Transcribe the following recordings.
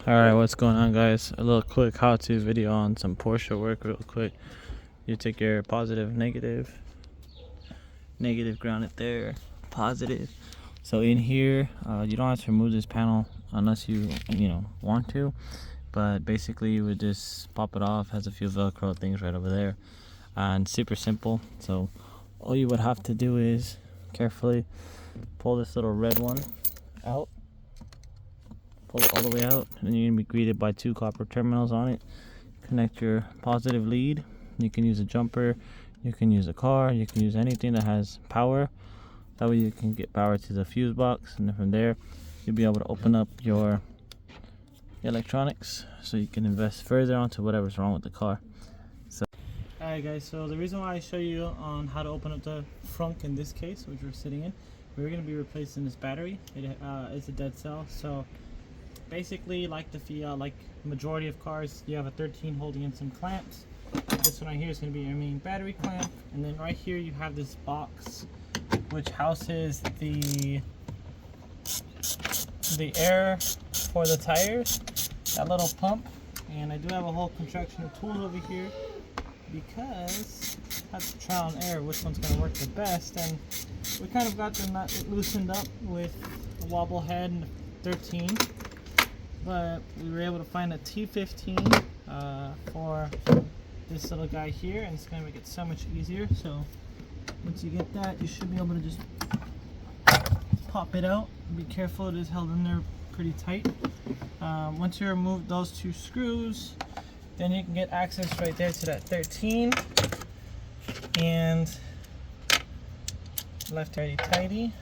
Alright, what's going on, guys? A little quick how-to video on some Porsche work real quick. You take your positive, negative, ground it there, positive. So in here, you don't have to remove this panel unless you want to, but basically you would just pop it off. It has a few Velcro things right over there, and super simple. So all you would have to do is carefully pull this little red one out. Pull it all the way out, and you're going to be greeted by two copper terminals on it. Connect your positive lead. You can use a jumper, you can use a car, you can use anything that has power. That way you can get power to the fuse box, and then from there you'll be able to open up your electronics so you can invest further onto whatever's wrong with the car. So alright guys, so the reason why I show you on how to open up the Frunk in this case, which we're sitting in, we're going to be replacing this battery. It's a dead cell, so basically, like the Fiat, like majority of cars, you have a 13 holding in some clamps. This one right here is going to be your main battery clamp, and then right here you have this box which houses the air for the tires, that little pump. And I do have a whole construction of tools over here because I have to trial and error which one's going to work the best, and we kind of got the nut loosened up with a wobble head and 13. But we were able to find a T15 for this little guy here, and it's going to make it so much easier. So once you get that, you should be able to just pop it out. Be careful, it is held in there pretty tight. Once you remove those two screws, then you can get access right there to that 13, and left righty tighty.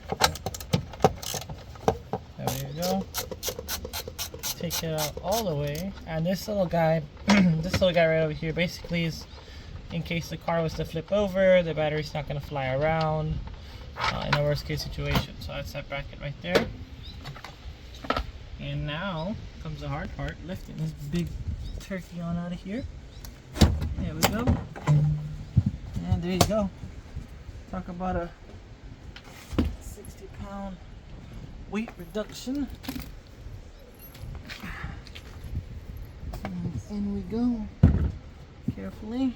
There you go. Take it out all the way, and this little guy right over here basically is in case the car was to flip over, the battery's not going to fly around in a worst case situation. So that's that bracket right there. And now comes the hard part, lifting this big turkey on out of here. There we go, and there you go. Talk about a 60-pound weight reduction. In we go, carefully.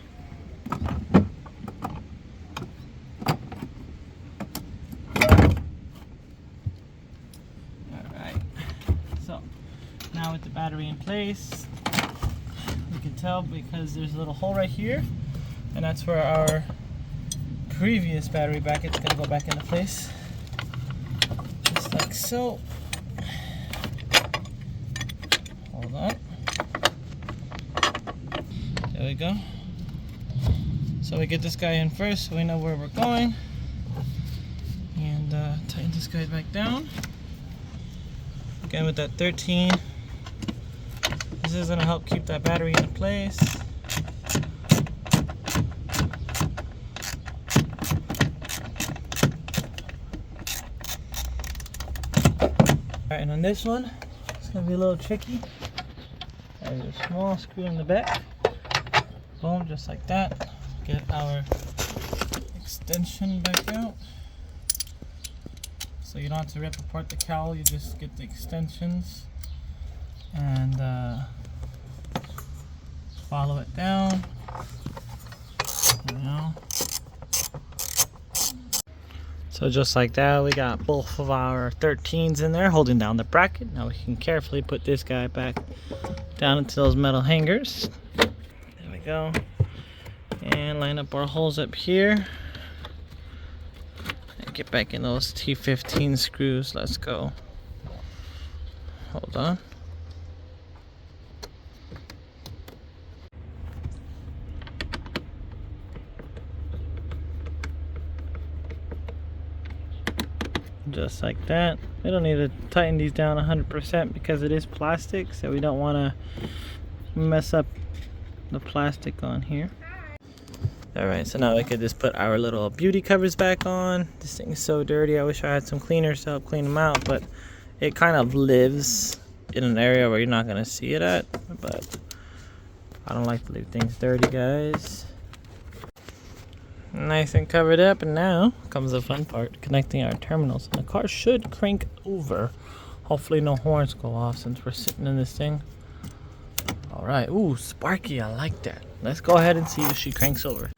Alright, so now with the battery in place, you can tell because there's a little hole right here, and that's where our previous battery bracket's going to go back into place, just like so. Hold on. There we go. So we get this guy in first so we know where we're going, and tighten this guy back down again with that 13. This is going to help keep that battery in place. Alright, and on this one it's going to be a little tricky. There's a small screw in the back. Boom, just like that. Get our extension back out. So you don't have to rip apart the cowl, you just get the extensions and follow it down. So just like that, we got both of our 13s in there holding down the bracket. Now we can carefully put this guy back down into those metal hangers. Go and line up our holes up here and get back in those T15 screws. Let's go. Hold on. Just like that. We don't need to tighten these down 100% because it is plastic, so we don't want to mess up the plastic on here. Alright, so now we could just put our little beauty covers back on. This thing is so dirty. I wish I had some cleaners to help clean them out, but it kind of lives in an area where you're not going to see it at. But I don't like to leave things dirty, guys. Nice and covered up, and now comes the fun part, connecting our terminals. And the car should crank over Hopefully no horns go off since we're sitting in this thing. All right. Ooh, Sparky, I like that. Let's go ahead and see if she cranks over.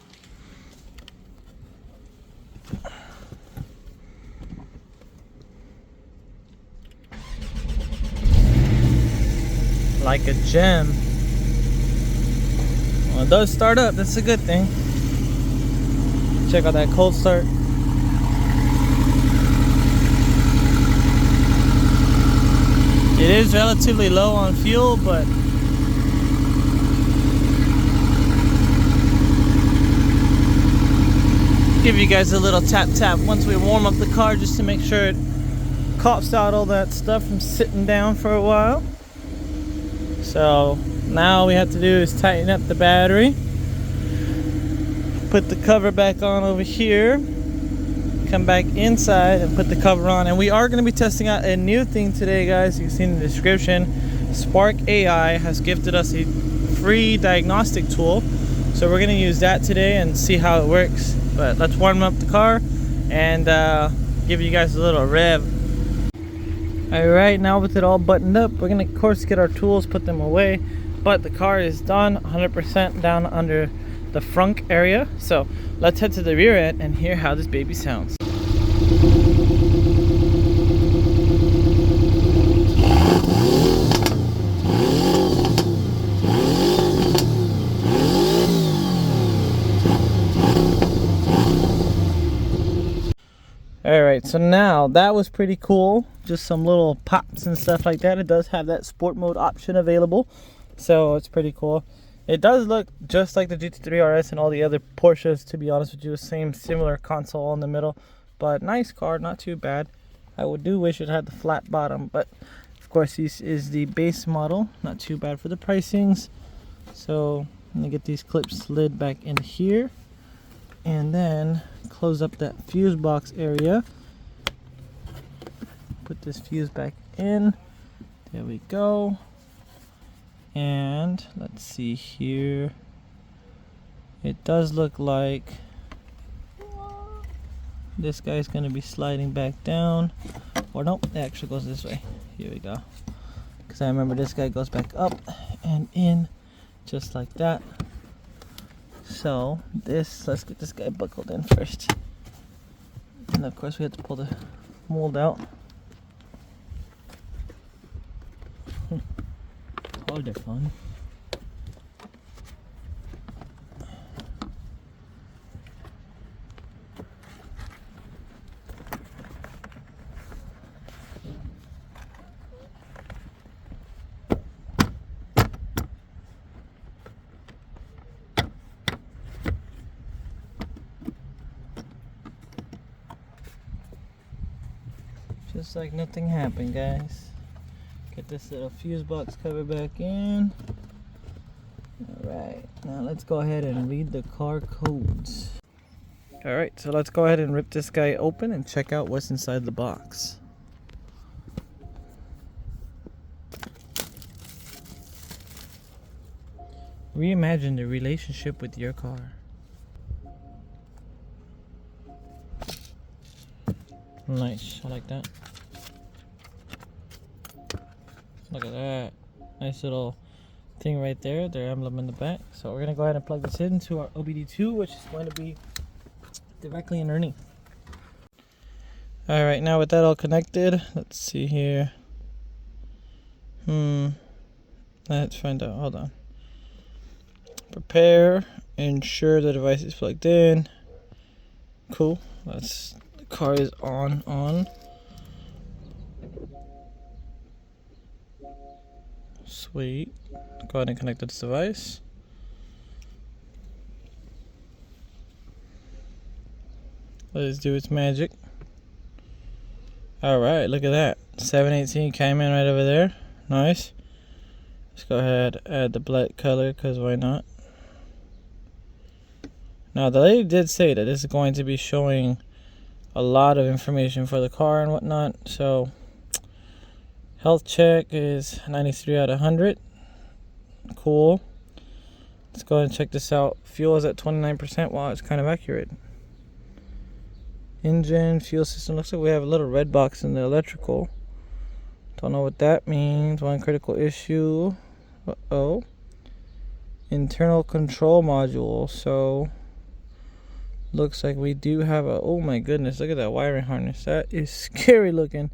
Like a gem. Well, it does start up. That's a good thing. Check out that cold start. It is relatively low on fuel, but give you guys a little tap tap once we warm up the car just to make sure it coughs out all that stuff from sitting down for a while. So now all we have to do is tighten up the battery, put the cover back on over here, come back inside and put the cover on. And we are going to be testing out a new thing today, guys. You can see in the description, Spark AI has gifted us a free diagnostic tool, so we're going to use that today and see how it works. But let's warm up the car and give you guys a little rev. Alright, now with it all buttoned up, we're going to of course get our tools, put them away, but the car is done 100% down under the frunk area. So let's head to the rear end and hear how this baby sounds. Alright, so now that was pretty cool. Just some little pops and stuff like that. It does have that sport mode option available, so it's pretty cool. It does look just like the GT3 RS and all the other Porsches, to be honest with you. Same similar console in the middle, but nice car, not too bad. I do wish it had the flat bottom, but of course this is the base model. Not too bad for the pricings. So I'm gonna get these clips slid back in here and then close up that fuse box area. Put this fuse back in. There we go. And let's see here. It does look like this guy's gonna be sliding back down. Or nope, it actually goes this way. Here we go. Because I remember this guy goes back up and in just like that. So this, let's get this guy buckled in first. And of course we have to pull the mold out. Hold it on. Just like nothing happened, guys. Get this little fuse box cover back in. Alright, now let's go ahead and read the car codes. Alright, so let's go ahead and rip this guy open and check out what's inside the box. Reimagine the relationship with your car. Nice, I like that. Look at that. Nice little thing right there, their emblem in the back. So we're gonna go ahead and plug this into our OBD2, which is going to be directly underneath. Alright, now with that all connected, let's see here. Let's find out, hold on. Prepare, ensure the device is plugged in. Cool, the car is on. Sweet. Go ahead and connect this device. Let us do its magic. Alright, look at that. 718 Cayman right over there. Nice. Let's go ahead and add the black color, because why not? Now the lady did say that this is going to be showing a lot of information for the car and whatnot. So health check is 93 out of 100. Cool. Let's go ahead and check this out. Fuel is at 29%. Wow, it's kind of accurate. Engine, fuel system. Looks like we have a little red box in the electrical. Don't know what that means. One critical issue. Uh-oh. Internal control module. So looks like we do have a, oh my goodness, look at that wiring harness. That is scary looking.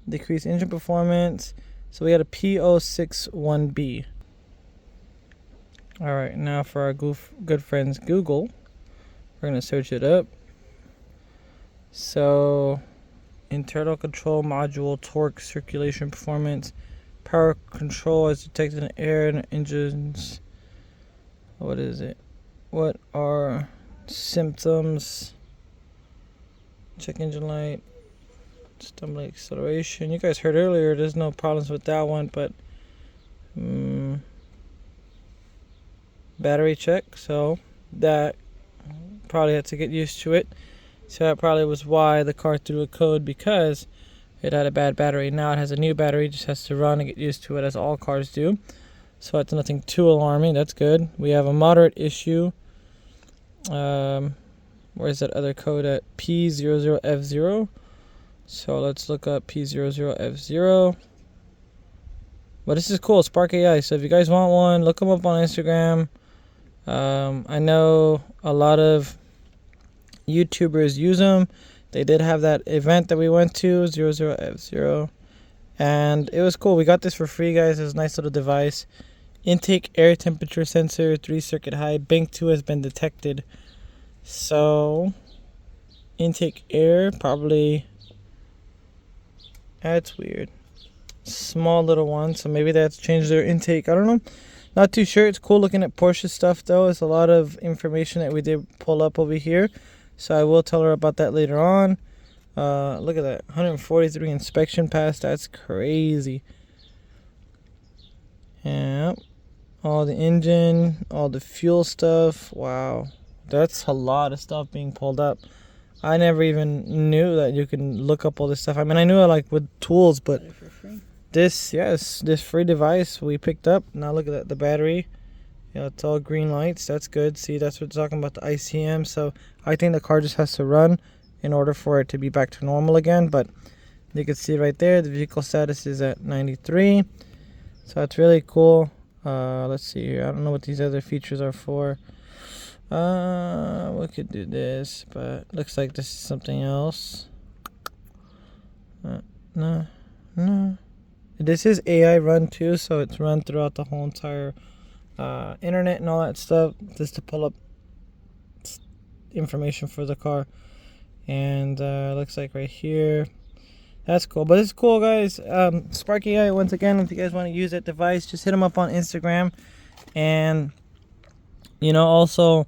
Decreased engine performance. So we had a P061B. All right, now for our good friends Google, we're gonna search it up. So internal control module, torque, circulation performance, power control as detected in air and engines. What is it? What are symptoms? Check engine light, stumbling acceleration. You guys heard earlier there's no problems with that one, but battery check. So that probably had to get used to it. So that probably was why the car threw a code, because it had a bad battery. Now it has a new battery, just has to run and get used to it, as all cars do. So it's nothing too alarming. That's good. We have a moderate issue. Where's that other code at? P00F0. So let's look up P00F0. But this is cool, Spark AI. So if you guys want one, look them up on Instagram. I know a lot of YouTubers use them. They did have that event that we went to, 00F0. And it was cool. We got this for free, guys. It's a nice little device. Intake air temperature sensor, 3-circuit high. Bank 2 has been detected. So, intake air, probably. That's weird. Small little one. So maybe they have to change their intake. I don't know. Not too sure. It's cool looking at Porsche stuff, though. It's a lot of information that we did pull up over here. So I will tell her about that later on. Look at that. 143 inspection pass. That's crazy. Yeah. All the engine, all the fuel stuff. Wow. That's a lot of stuff being pulled up. I never even knew that you can look up all this stuff. I mean, I knew it like with tools, but this, yes, this free device we picked up. Now look at that, the battery. Yeah, it's all green lights. That's good. See, that's what we're talking about, the ICM. So I think the car just has to run in order for it to be back to normal again. But you can see right there, the vehicle status is at 93. So that's really cool. Let's see here. I don't know what these other features are for. We could do this, but looks like this is something else. No. This is AI run too, so it's run throughout the whole entire internet and all that stuff, just to pull up information for the car. And looks like right here, that's cool. But it's cool, guys. Spark AI, once again, if you guys want to use that device, just hit them up on Instagram. And also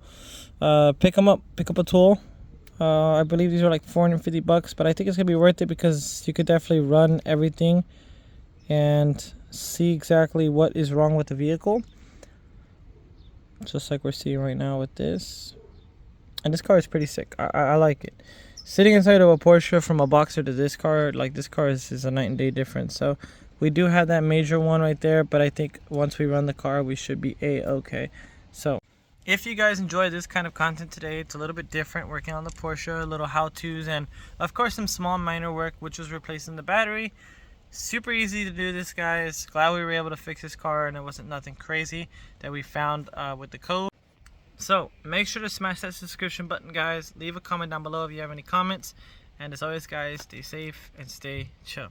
pick up a tool. I believe these are like $450, but I think it's gonna be worth it, because you could definitely run everything and see exactly what is wrong with the vehicle, just like we're seeing right now with this. And this car is pretty sick. I like it. Sitting inside of a Porsche, from a Boxer to this car, like this car is a night and day difference. So we do have that major one right there, but I think once we run the car, we should be a-okay. So if you guys enjoy this kind of content today, it's a little bit different, working on the Porsche, little how-tos, and of course some small minor work, which was replacing the battery. Super easy to do this, guys. Glad we were able to fix this car, and it wasn't nothing crazy that we found with the code. So make sure to smash that subscription button, guys. Leave a comment down below if you have any comments. And as always, guys, stay safe and stay chill.